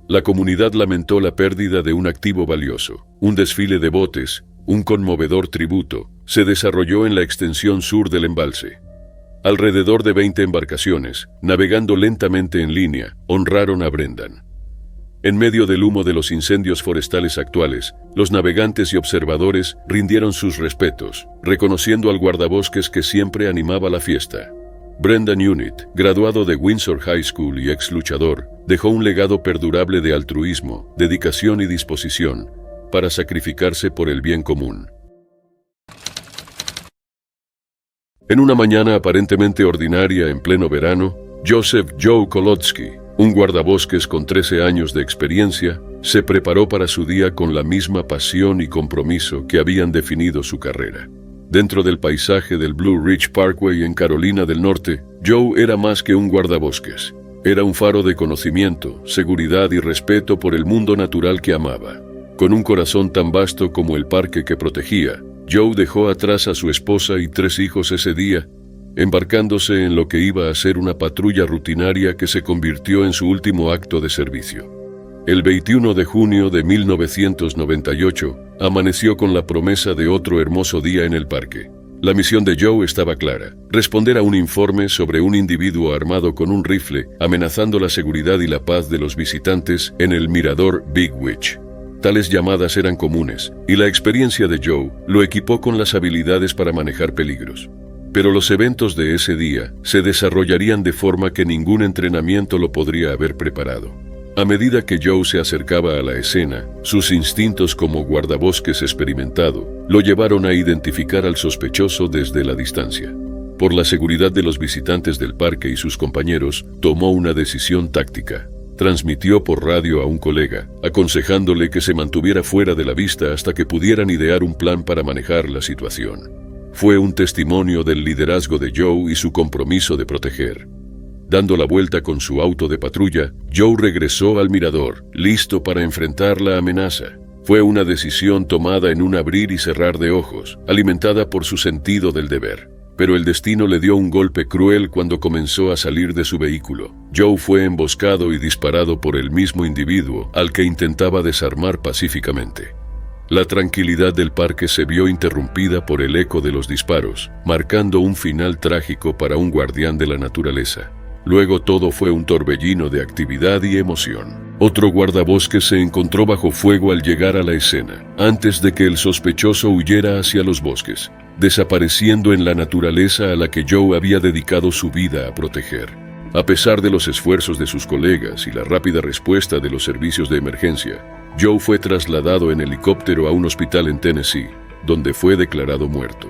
La comunidad lamentó la pérdida de un activo valioso. Un desfile de botes, un conmovedor tributo, se desarrolló en la extensión sur del embalse. Alrededor de 20 embarcaciones, navegando lentamente en línea, honraron a Brendan. En medio del humo de los incendios forestales actuales, los navegantes y observadores rindieron sus respetos, reconociendo al guardabosques que siempre animaba la fiesta. Brendan Unit, graduado de Windsor High School y ex luchador, dejó un legado perdurable de altruismo, dedicación y disposición para sacrificarse por el bien común. En una mañana aparentemente ordinaria en pleno verano, Joseph Joe Kolodzki, un guardabosques con 13 años de experiencia, se preparó para su día con la misma pasión y compromiso que habían definido su carrera. Dentro del paisaje del Blue Ridge Parkway en Carolina del Norte, Joe era más que un guardabosques. Era un faro de conocimiento, seguridad y respeto por el mundo natural que amaba. Con un corazón tan vasto como el parque que protegía, Joe dejó atrás a su esposa y 3 hijos ese día, embarcándose en lo que iba a ser una patrulla rutinaria que se convirtió en su último acto de servicio. El 21 de junio de 1998, amaneció con la promesa de otro hermoso día en el parque. La misión de Joe estaba clara: responder a un informe sobre un individuo armado con un rifle amenazando la seguridad y la paz de los visitantes en el mirador Big Witch. Tales llamadas eran comunes, y la experiencia de Joe lo equipó con las habilidades para manejar peligros. Pero los eventos de ese día se desarrollarían de forma que ningún entrenamiento lo podría haber preparado. A medida que Joe se acercaba a la escena, sus instintos como guardabosques experimentado lo llevaron a identificar al sospechoso desde la distancia. Por la seguridad de los visitantes del parque y sus compañeros, tomó una decisión táctica. Transmitió por radio a un colega, aconsejándole que se mantuviera fuera de la vista hasta que pudieran idear un plan para manejar la situación. Fue un testimonio del liderazgo de Joe y su compromiso de proteger. Dando la vuelta con su auto de patrulla, Joe regresó al mirador, listo para enfrentar la amenaza. Fue una decisión tomada en un abrir y cerrar de ojos, alimentada por su sentido del deber. Pero el destino le dio un golpe cruel cuando comenzó a salir de su vehículo. Joe fue emboscado y disparado por el mismo individuo al que intentaba desarmar pacíficamente. La tranquilidad del parque se vio interrumpida por el eco de los disparos, marcando un final trágico para un guardián de la naturaleza. Luego todo fue un torbellino de actividad y emoción. Otro guardabosques se encontró bajo fuego al llegar a la escena, antes de que el sospechoso huyera hacia los bosques, desapareciendo en la naturaleza a la que Joe había dedicado su vida a proteger. A pesar de los esfuerzos de sus colegas y la rápida respuesta de los servicios de emergencia, Joe fue trasladado en helicóptero a un hospital en Tennessee, donde fue declarado muerto.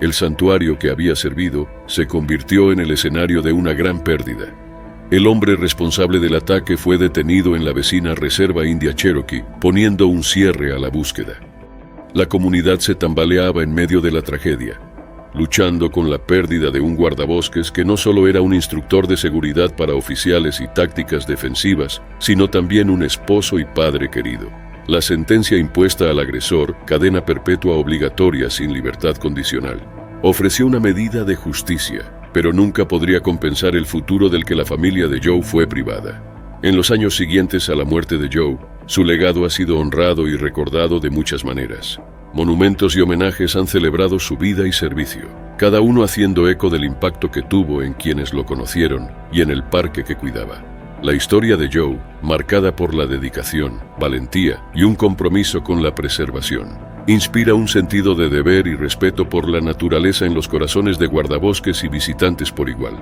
El santuario que había servido se convirtió en el escenario de una gran pérdida. El hombre responsable del ataque fue detenido en la vecina Reserva India Cherokee, poniendo un cierre a la búsqueda. La comunidad se tambaleaba en medio de la tragedia, luchando con la pérdida de un guardabosques que no solo era un instructor de seguridad para oficiales y tácticas defensivas, sino también un esposo y padre querido. La sentencia impuesta al agresor, cadena perpetua obligatoria sin libertad condicional, ofreció una medida de justicia, pero nunca podría compensar el futuro del que la familia de Joe fue privada. En los años siguientes a la muerte de Joe, su legado ha sido honrado y recordado de muchas maneras. Monumentos y homenajes han celebrado su vida y servicio, cada uno haciendo eco del impacto que tuvo en quienes lo conocieron y en el parque que cuidaba. La historia de Joe, marcada por la dedicación, valentía y un compromiso con la preservación, inspira un sentido de deber y respeto por la naturaleza en los corazones de guardabosques y visitantes por igual.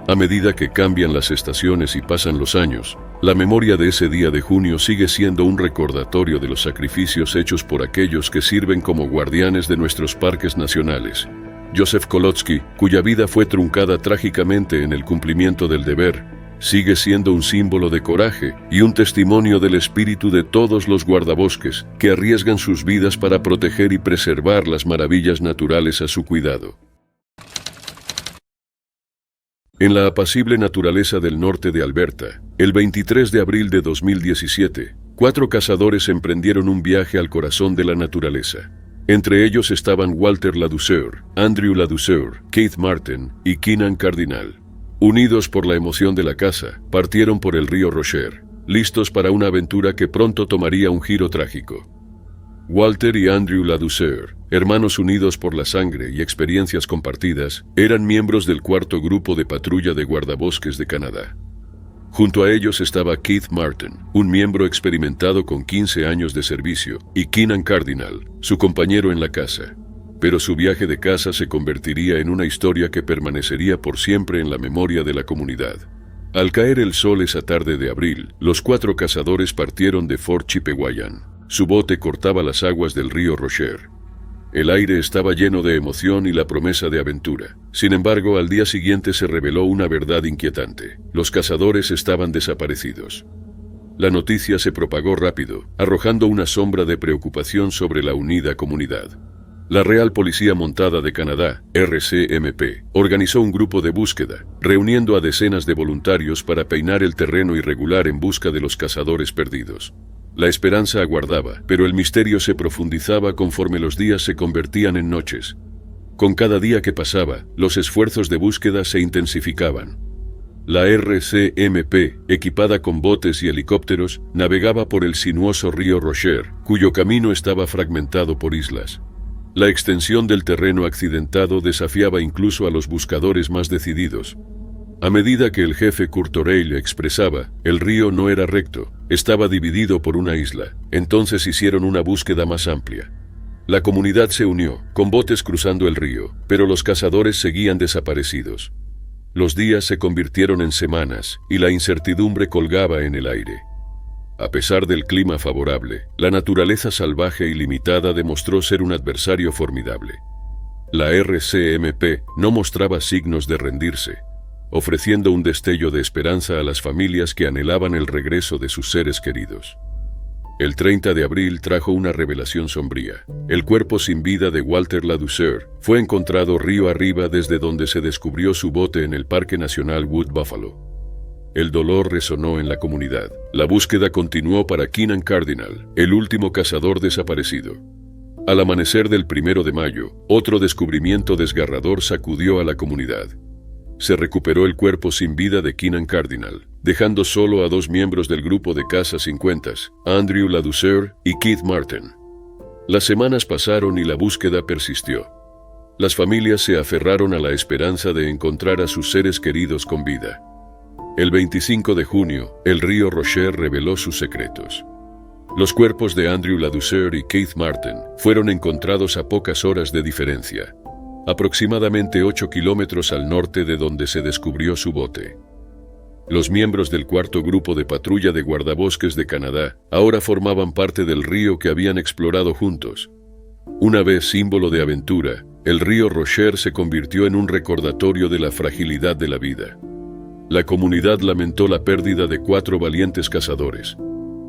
A medida que cambian las estaciones y pasan los años, la memoria de ese día de junio sigue siendo un recordatorio de los sacrificios hechos por aquellos que sirven como guardianes de nuestros parques nacionales. Joseph Kolodzki, cuya vida fue truncada trágicamente en el cumplimiento del deber, sigue siendo un símbolo de coraje y un testimonio del espíritu de todos los guardabosques que arriesgan sus vidas para proteger y preservar las maravillas naturales a su cuidado. En la apacible naturaleza del norte de Alberta, el 23 de abril de 2017, 4 cazadores emprendieron un viaje al corazón de la naturaleza. Entre ellos estaban Walter Ladouceur, Andrew Ladouceur, Keith Martin y Keenan Cardinal. Unidos por la emoción de la caza, partieron por el río Rocher, listos para una aventura que pronto tomaría un giro trágico. Walter y Andrew Ladouceur, hermanos unidos por la sangre y experiencias compartidas, eran miembros del 4º grupo de patrulla de guardabosques de Canadá. Junto a ellos estaba Keith Martin, un miembro experimentado con 15 años de servicio, y Keenan Cardinal, su compañero en la caza. pero su viaje de casa se convertiría en una historia que permanecería por siempre en la memoria de la comunidad. Al caer el sol esa tarde de abril, los 4 cazadores partieron de Fort Chipewyan. Su bote cortaba las aguas del río Rocher. El aire estaba lleno de emoción y la promesa de aventura. Sin embargo, al día siguiente se reveló una verdad inquietante. Los cazadores estaban desaparecidos. La noticia se propagó rápido, arrojando una sombra de preocupación sobre la unida comunidad. La Real Policía Montada de Canadá, RCMP, organizó un grupo de búsqueda, reuniendo a decenas de voluntarios para peinar el terreno irregular en busca de los cazadores perdidos. La esperanza aguardaba, pero el misterio se profundizaba conforme los días se convertían en noches. Con cada día que pasaba, los esfuerzos de búsqueda se intensificaban. La RCMP, equipada con botes y helicópteros, navegaba por el sinuoso río Rocher, cuyo camino estaba fragmentado por islas. La extensión del terreno accidentado desafiaba incluso a los buscadores más decididos. A medida que el jefe Kurt O'Reilly expresaba, el río no era recto, estaba dividido por una isla. Entonces hicieron una búsqueda más amplia. La comunidad se unió, con botes cruzando el río, pero los cazadores seguían desaparecidos. Los días se convirtieron en semanas, y la incertidumbre colgaba en el aire. A pesar del clima favorable, la naturaleza salvaje y limitada demostró ser un adversario formidable. La RCMP no mostraba signos de rendirse, ofreciendo un destello de esperanza a las familias que anhelaban el regreso de sus seres queridos. El 30 de abril trajo una revelación sombría. El cuerpo sin vida de Walter Ladouceur fue encontrado río arriba desde donde se descubrió su bote en el Parque Nacional Wood Buffalo. El dolor resonó en la comunidad. La búsqueda continuó para Keenan Cardinal, el último cazador desaparecido. Al amanecer del 1 de mayo, otro descubrimiento desgarrador sacudió a la comunidad. Se recuperó el cuerpo sin vida de Keenan Cardinal, dejando solo a 2 miembros del grupo de caza 50, Andrew Ladouceur y Keith Martin. Las semanas pasaron y la búsqueda persistió. Las familias se aferraron a la esperanza de encontrar a sus seres queridos con vida. El 25 de junio, el río Rocher reveló sus secretos. Los cuerpos de Andrew Ladouceur y Keith Martin fueron encontrados a pocas horas de diferencia, aproximadamente 8 kilómetros al norte de donde se descubrió su bote. Los miembros del 4º grupo de patrulla de guardabosques de Canadá ahora formaban parte del río que habían explorado juntos. Una vez símbolo de aventura, el río Rocher se convirtió en un recordatorio de la fragilidad de la vida. La comunidad lamentó la pérdida de 4 valientes cazadores.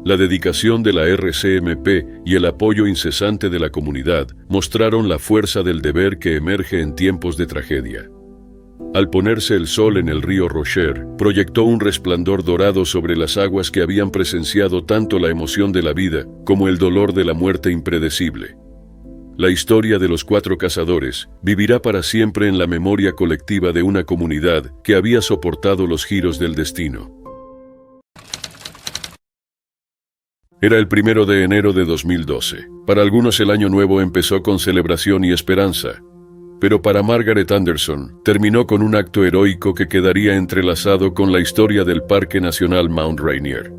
La dedicación de la RCMP y el apoyo incesante de la comunidad mostraron la fuerza del deber que emerge en tiempos de tragedia. Al ponerse el sol en el río Rocher, proyectó un resplandor dorado sobre las aguas que habían presenciado tanto la emoción de la vida como el dolor de la muerte impredecible. La historia de los 4 cazadores vivirá para siempre en la memoria colectiva de una comunidad que había soportado los giros del destino. Era el 1 de enero de 2012. Para algunos el año nuevo empezó con celebración y esperanza, pero para Margaret Anderson terminó con un acto heroico que quedaría entrelazado con la historia del Parque Nacional Mount Rainier.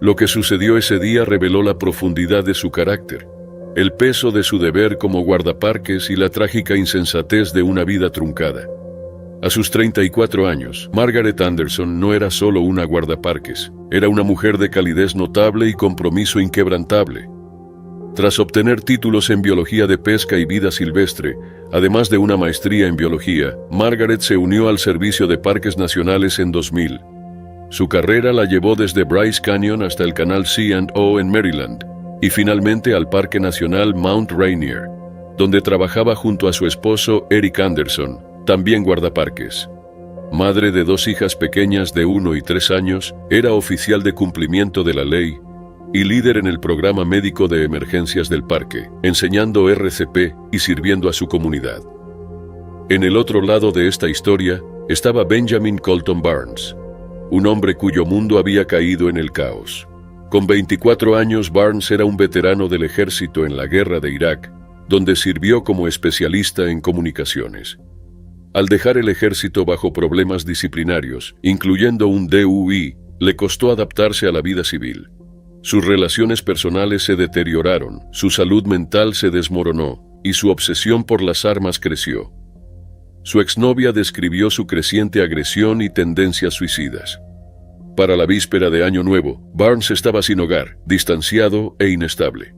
Lo que sucedió ese día reveló la profundidad de su carácter, el peso de su deber como guardaparques y la trágica insensatez de una vida truncada. A sus 34 años, Margaret Anderson no era solo una guardaparques, era una mujer de calidez notable y compromiso inquebrantable. Tras obtener títulos en biología de pesca y vida silvestre, además de una maestría en biología, Margaret se unió al Servicio de Parques Nacionales en 2000. Su carrera la llevó desde Bryce Canyon hasta el canal C&O en Maryland, y finalmente al Parque Nacional Mount Rainier, donde trabajaba junto a su esposo Eric Anderson, también guardaparques. Madre de 2 hijas pequeñas de 1 y 3 años, era oficial de cumplimiento de la ley y líder en el programa médico de emergencias del parque, enseñando RCP y sirviendo a su comunidad. En el otro lado de esta historia estaba Benjamin Colton Barnes, un hombre cuyo mundo había caído en el caos. Con 24 años, Barnes era un veterano del ejército en la guerra de Irak, donde sirvió como especialista en comunicaciones. Al dejar el ejército bajo problemas disciplinarios, incluyendo un DUI, le costó adaptarse a la vida civil. Sus relaciones personales se deterioraron, su salud mental se desmoronó, y su obsesión por las armas creció. Su exnovia describió su creciente agresión y tendencias suicidas. Para la víspera de Año Nuevo, Barnes estaba sin hogar, distanciado e inestable.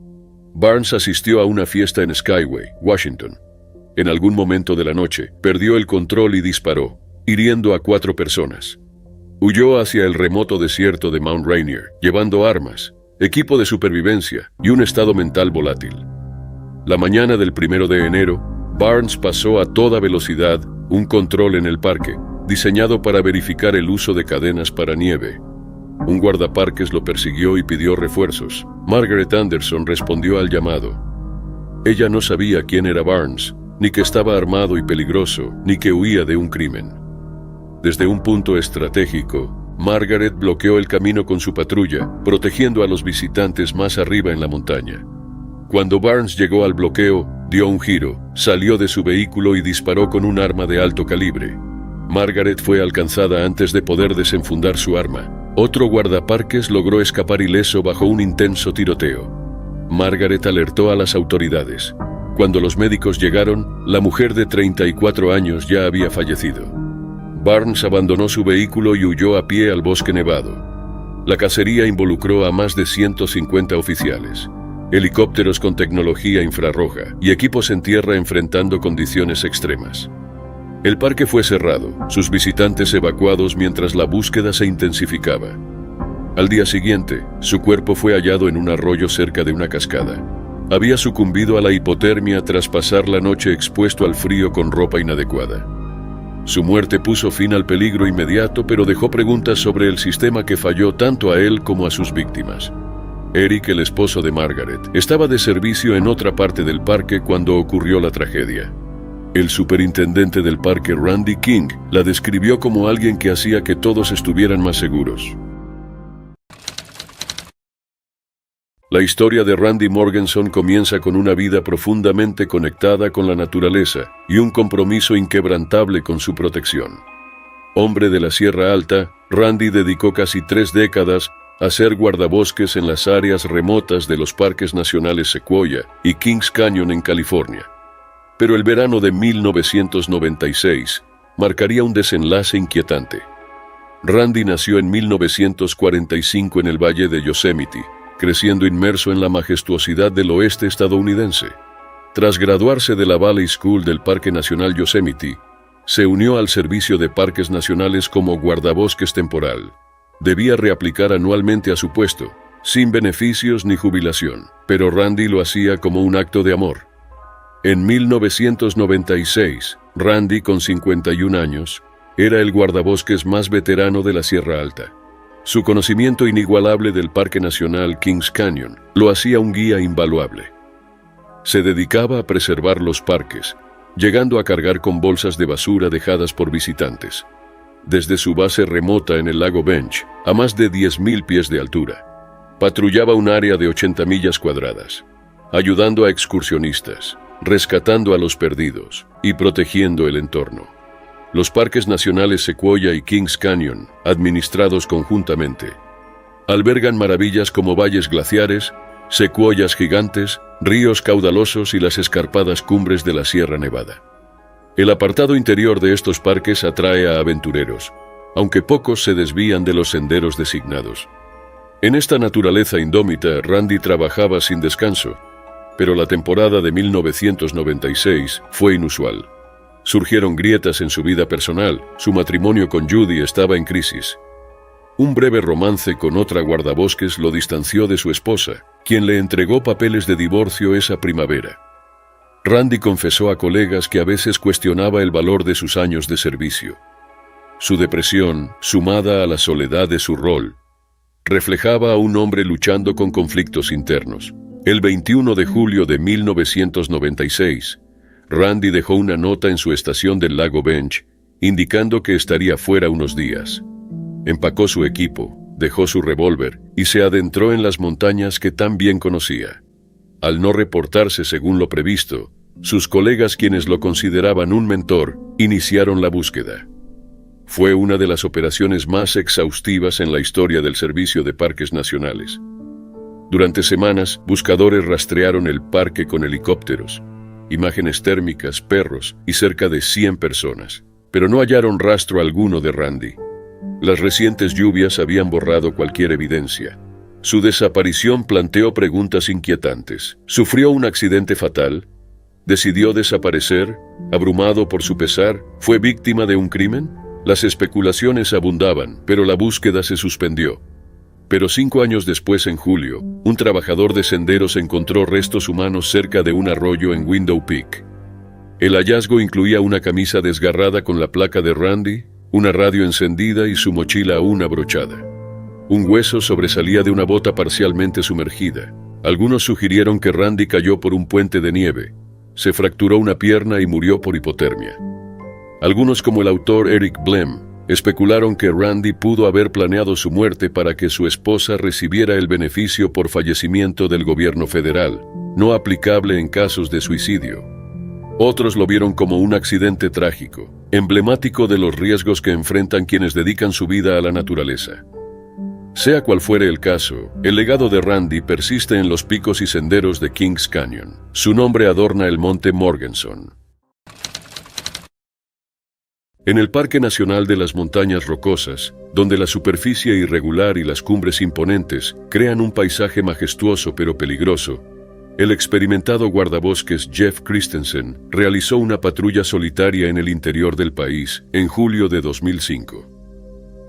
Barnes asistió a una fiesta en Skyway, Washington. En algún momento de la noche, perdió el control y disparó, hiriendo a 4 personas. Huyó hacia el remoto desierto de Mount Rainier, llevando armas, equipo de supervivencia y un estado mental volátil. La mañana del 1 de enero, Barnes pasó a toda velocidad un control en el parque, diseñado para verificar el uso de cadenas para nieve. Un guardaparques lo persiguió y pidió refuerzos. Margaret Anderson respondió al llamado. Ella no sabía quién era Barnes, ni que estaba armado y peligroso, ni que huía de un crimen. Desde un punto estratégico, Margaret bloqueó el camino con su patrulla, protegiendo a los visitantes más arriba en la montaña. Cuando Barnes llegó al bloqueo, dio un giro, salió de su vehículo y disparó con un arma de alto calibre. Margaret fue alcanzada antes de poder desenfundar su arma. Otro guardaparques logró escapar ileso bajo un intenso tiroteo. Margaret alertó a las autoridades. Cuando los médicos llegaron, la mujer de 34 años ya había fallecido. Barnes abandonó su vehículo y huyó a pie al bosque nevado. La cacería involucró a más de 150 oficiales, helicópteros con tecnología infrarroja y equipos en tierra enfrentando condiciones extremas. El parque fue cerrado, sus visitantes evacuados mientras la búsqueda se intensificaba. Al día siguiente, su cuerpo fue hallado en un arroyo cerca de una cascada. Había sucumbido a la hipotermia tras pasar la noche expuesto al frío con ropa inadecuada. Su muerte puso fin al peligro inmediato, pero dejó preguntas sobre el sistema que falló tanto a él como a sus víctimas. Eric, el esposo de Margaret, estaba de servicio en otra parte del parque cuando ocurrió la tragedia. El superintendente del parque, Randy King, la describió como alguien que hacía que todos estuvieran más seguros. La historia de Randy Morgenson comienza con una vida profundamente conectada con la naturaleza y un compromiso inquebrantable con su protección. Hombre de la Sierra Alta, Randy dedicó casi 3 décadas a ser guardabosques en las áreas remotas de los parques nacionales Sequoia y Kings Canyon en California. Pero el verano de 1996 marcaría un desenlace inquietante. Randy nació en 1945 en el valle de Yosemite, creciendo inmerso en la majestuosidad del oeste estadounidense. Tras graduarse de la Valley School del Parque Nacional Yosemite, se unió al Servicio de Parques Nacionales como guardabosques temporal. Debía reaplicar anualmente a su puesto, sin beneficios ni jubilación, pero Randy lo hacía como un acto de amor. En 1996, Randy, con 51 años, era el guardabosques más veterano de la Sierra Alta. Su conocimiento inigualable del Parque Nacional Kings Canyon lo hacía un guía invaluable. Se dedicaba a preservar los parques, llegando a cargar con bolsas de basura dejadas por visitantes. Desde su base remota en el lago Bench, a más de 10.000 pies de altura, patrullaba un área de 80 millas cuadradas, ayudando a excursionistas, rescatando a los perdidos y protegiendo el entorno. Los parques nacionales Sequoia y Kings Canyon, administrados conjuntamente, albergan maravillas como valles glaciares, secuoyas gigantes, ríos caudalosos y las escarpadas cumbres de la Sierra Nevada. El apartado interior de estos parques atrae a aventureros, aunque pocos se desvían de los senderos designados. En esta naturaleza indómita, Randy trabajaba sin descanso, pero la temporada de 1996 fue inusual. Surgieron grietas en su vida personal, su matrimonio con Judy estaba en crisis. Un breve romance con otra guardabosques lo distanció de su esposa, quien le entregó papeles de divorcio esa primavera. Randy confesó a colegas que a veces cuestionaba el valor de sus años de servicio. Su depresión, sumada a la soledad de su rol, reflejaba a un hombre luchando con conflictos internos. El 21 de julio de 1996, Randy dejó una nota en su estación del lago Bench, indicando que estaría fuera unos días. Empacó su equipo, dejó su revólver y se adentró en las montañas que tan bien conocía. Al no reportarse según lo previsto, sus colegas, quienes lo consideraban un mentor, iniciaron la búsqueda. Fue una de las operaciones más exhaustivas en la historia del Servicio de Parques Nacionales. Durante semanas, buscadores rastrearon el parque con helicópteros, imágenes térmicas, perros y cerca de 100 personas. Pero no hallaron rastro alguno de Randy. Las recientes lluvias habían borrado cualquier evidencia. Su desaparición planteó preguntas inquietantes. ¿Sufrió un accidente fatal? ¿Decidió desaparecer? ¿Abrumado por su pesar? ¿Fue víctima de un crimen? Las especulaciones abundaban, pero la búsqueda se suspendió. Pero 5 años después, en julio, un trabajador de senderos encontró restos humanos cerca de un arroyo en Window Peak. El hallazgo incluía una camisa desgarrada con la placa de Randy, una radio encendida y su mochila aún abrochada. Un hueso sobresalía de una bota parcialmente sumergida. Algunos sugirieron que Randy cayó por un puente de nieve, se fracturó una pierna y murió por hipotermia. Algunos, como el autor Eric Blem, especularon que Randy pudo haber planeado su muerte para que su esposa recibiera el beneficio por fallecimiento del gobierno federal, no aplicable en casos de suicidio. Otros lo vieron como un accidente trágico, emblemático de los riesgos que enfrentan quienes dedican su vida a la naturaleza. Sea cual fuere el caso, el legado de Randy persiste en los picos y senderos de Kings Canyon. Su nombre adorna el monte Morganson. En el Parque Nacional de las Montañas Rocosas, donde la superficie irregular y las cumbres imponentes crean un paisaje majestuoso pero peligroso, el experimentado guardabosques Jeff Christensen realizó una patrulla solitaria en el interior del país en julio de 2005.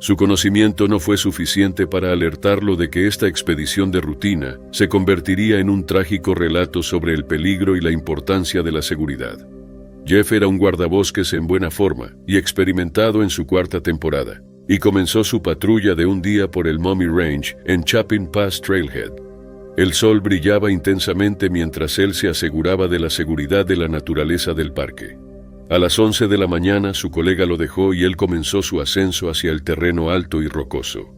Su conocimiento no fue suficiente para alertarlo de que esta expedición de rutina se convertiría en un trágico relato sobre el peligro y la importancia de la seguridad. Jeff era un guardabosques en buena forma y experimentado en su 4ª temporada, y comenzó su patrulla de un día por el Mummy Range en Chapin Pass Trailhead. El sol brillaba intensamente mientras él se aseguraba de la seguridad de la naturaleza del parque. A las 11 de la mañana su colega lo dejó y él comenzó su ascenso hacia el terreno alto y rocoso.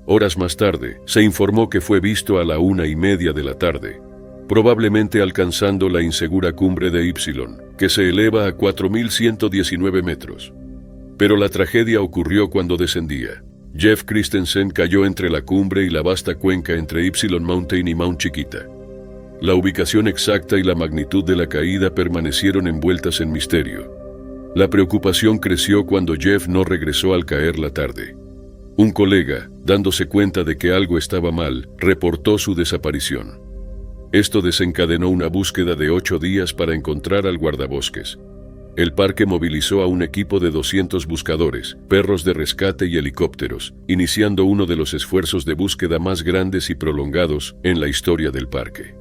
Horas más tarde, se informó que fue visto a la 1:30 de la tarde, probablemente alcanzando la insegura cumbre de Ypsilon, que se eleva a 4.119 metros. Pero la tragedia ocurrió cuando descendía. Jeff Christensen cayó entre la cumbre y la vasta cuenca entre Ypsilon Mountain y Mount Chiquita. La ubicación exacta y la magnitud de la caída permanecieron envueltas en misterio. La preocupación creció cuando Jeff no regresó al caer la tarde. Un colega, dándose cuenta de que algo estaba mal, reportó su desaparición. Esto desencadenó una búsqueda de 8 días para encontrar al guardabosques. El parque movilizó a un equipo de 200 buscadores, perros de rescate y helicópteros, iniciando uno de los esfuerzos de búsqueda más grandes y prolongados en la historia del parque.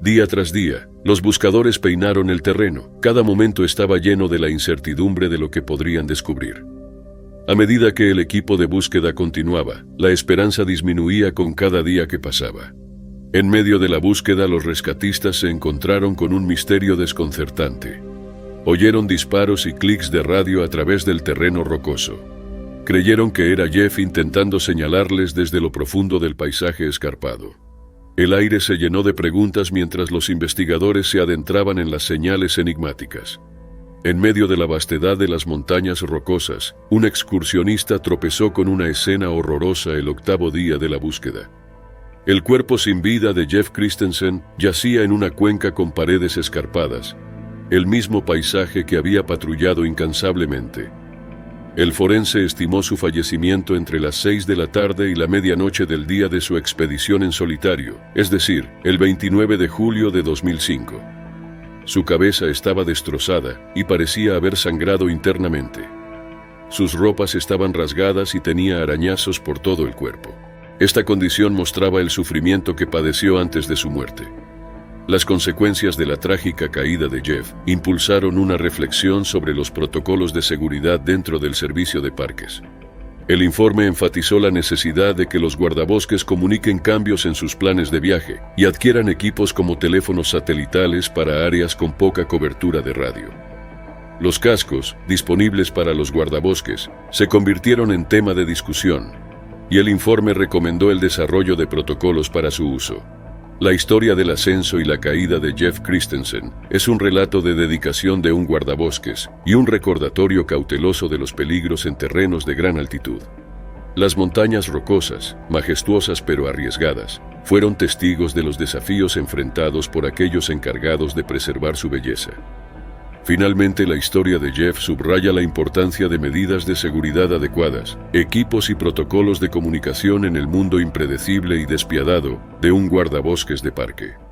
Día tras día, los buscadores peinaron el terreno. Cada momento estaba lleno de la incertidumbre de lo que podrían descubrir. A medida que el equipo de búsqueda continuaba, la esperanza disminuía con cada día que pasaba. En medio de la búsqueda, los rescatistas se encontraron con un misterio desconcertante. Oyeron disparos y clics de radio a través del terreno rocoso. Creyeron que era Jeff intentando señalarles desde lo profundo del paisaje escarpado. El aire se llenó de preguntas mientras los investigadores se adentraban en las señales enigmáticas. En medio de la vastedad de las montañas rocosas, un excursionista tropezó con una escena horrorosa el 8º día de la búsqueda. El cuerpo sin vida de Jeff Christensen yacía en una cuenca con paredes escarpadas, el mismo paisaje que había patrullado incansablemente. El forense estimó su fallecimiento entre las 6 de la tarde y la medianoche del día de su expedición en solitario, es decir, el 29 de julio de 2005. Su cabeza estaba destrozada y parecía haber sangrado internamente. Sus ropas estaban rasgadas y tenía arañazos por todo el cuerpo. Esta condición mostraba el sufrimiento que padeció antes de su muerte. Las consecuencias de la trágica caída de Jeff impulsaron una reflexión sobre los protocolos de seguridad dentro del servicio de parques. El informe enfatizó la necesidad de que los guardabosques comuniquen cambios en sus planes de viaje y adquieran equipos como teléfonos satelitales para áreas con poca cobertura de radio. Los cascos, disponibles para los guardabosques, se convirtieron en tema de discusión, y el informe recomendó el desarrollo de protocolos para su uso. La historia del ascenso y la caída de Jeff Christensen es un relato de dedicación de un guardabosques y un recordatorio cauteloso de los peligros en terrenos de gran altitud. Las montañas rocosas, majestuosas pero arriesgadas, fueron testigos de los desafíos enfrentados por aquellos encargados de preservar su belleza. Finalmente, la historia de Jeff subraya la importancia de medidas de seguridad adecuadas, equipos y protocolos de comunicación en el mundo impredecible y despiadado de un guardabosques de parque.